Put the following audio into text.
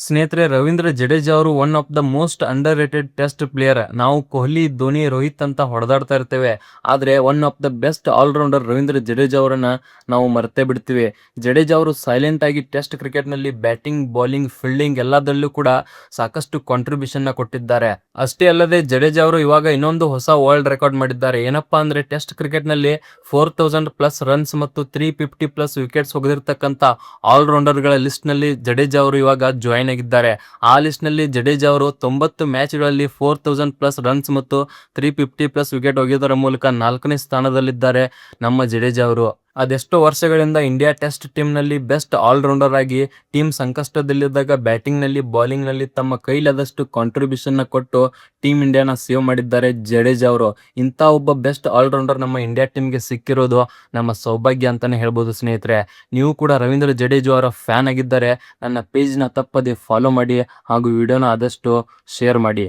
ಸ್ನೇಹಿತರೆ, ರವೀಂದ್ರ ಜಡೇಜಾ ಅವರು one of the most underrated test player. ನಾವು ಕೊಹ್ಲಿ, ಧೋನಿ, ರೋಹಿತ್ ಅಂತ ಹೊಡೆದಾಡ್ತಾ ಇರ್ತೇವೆ, ಆದ್ರೆ one of the best allrounder Ravindra Jadeja ಅವರನ್ನ ನಾವು ಮರ್ತೇ ಬಿಡ್ತೀವಿ. ಜಡೇಜಾ ಅವರು ಸೈಲೆಂಟ್ ಆಗಿ ಟೆಸ್ಟ್ ಕ್ರಿಕೆಟ್ ನಲ್ಲಿ ಬ್ಯಾಟಿಂಗ್, ಬೌಲಿಂಗ್, ಫೀಲ್ಡಿಂಗ್ ಎಲ್ಲದರಲ್ಲೂ ಕೂಡ ಸಾಕಷ್ಟು ಕಾಂಟ್ರಿಬ್ಯೂಷನ್ ನ ಕೊಟ್ಟಿದ್ದಾರೆ. ಅಷ್ಟೇ ಅಲ್ಲದೆ ಜಡೇಜಾ ಅವರು ಇವಾಗ ಇನ್ನೊಂದು ಹೊಸ ವರ್ಲ್ಡ್ ರೆಕಾರ್ಡ್ ಮಾಡಿದ್ದಾರೆ. ಏನಪ್ಪಾ ಅಂದ್ರೆ ಟೆಸ್ಟ್ ಕ್ರಿಕೆಟ್ ನಲ್ಲಿ 4000+ ರನ್ಸ್ ಮತ್ತು 350+ ವಿಕೆಟ್ಸ್ ಹೊಗೆದಿರ್ತಕ್ಕಂಥ ಆಲ್ರೌಂಡರ್ ಗಳ ಲಿಸ್ಟ್ ನಲ್ಲಿ ಜಡೇಜಾ ಅವರು ಇವಾಗ ಜಾಯ್ನ್ ಆಗಿದ್ದಾರೆ. ಆ ಲಿಸ್ಟ್ ನಲ್ಲಿ ಜಡೇಜಾ ಅವರು 90 ಮ್ಯಾಚ್ಗಳಲ್ಲಿ 4000+ ರನ್ಸ್ ಮತ್ತು 350+ ವಿಕೆಟ್ ಒಗೆಯುವುದರ ಮೂಲಕ 4ನೇ ಸ್ಥಾನದಲ್ಲಿದ್ದಾರೆ ನಮ್ಮ ಜಡೇಜಾ ಅವರು. ಅದೆಷ್ಟೋ ವರ್ಷಗಳಿಂದ ಇಂಡಿಯಾ ಟೆಸ್ಟ್ ಟೀಮ್ ನಲ್ಲಿ ಬೆಸ್ಟ್ ಆಲ್ರೌಂಡರ್ ಆಗಿ ಟೀಮ್ ಸಂಕಷ್ಟದಲ್ಲಿದ್ದಾಗ ಬ್ಯಾಟಿಂಗ್ ನಲ್ಲಿ, ಬೌಲಿಂಗ್ ನಲ್ಲಿ ತಮ್ಮ ಕೈಲಾದಷ್ಟು ಕಾಂಟ್ರಿಬ್ಯೂಷನ್ ನ ಕೊಟ್ಟು ಟೀಮ್ ಇಂಡಿಯಾನ ಸೇವ್ ಮಾಡಿದ್ದಾರೆ ಜಡೇಜಾ ಅವರು. ಇಂಥ ಒಬ್ಬ ಬೆಸ್ಟ್ ಆಲ್ರೌಂಡರ್ ನಮ್ಮ ಇಂಡಿಯಾ ಟೀಮ್ಗೆ ಸಿಕ್ಕಿರೋದು ನಮ್ಮ ಸೌಭಾಗ್ಯ ಅಂತಾನೆ ಹೇಳ್ಬೋದು ಸ್ನೇಹಿತರೆ. ನೀವು ಕೂಡ ರವೀಂದ್ರ ಜಡೇಜಾ ಅವರ ಫ್ಯಾನ್ ಆಗಿದ್ದರೆ ನನ್ನ ಪೇಜ್ನ ತಪ್ಪದೆ ಫಾಲೋ ಮಾಡಿ ಹಾಗೂ ವಿಡಿಯೋನ ಆದಷ್ಟು ಶೇರ್ ಮಾಡಿ.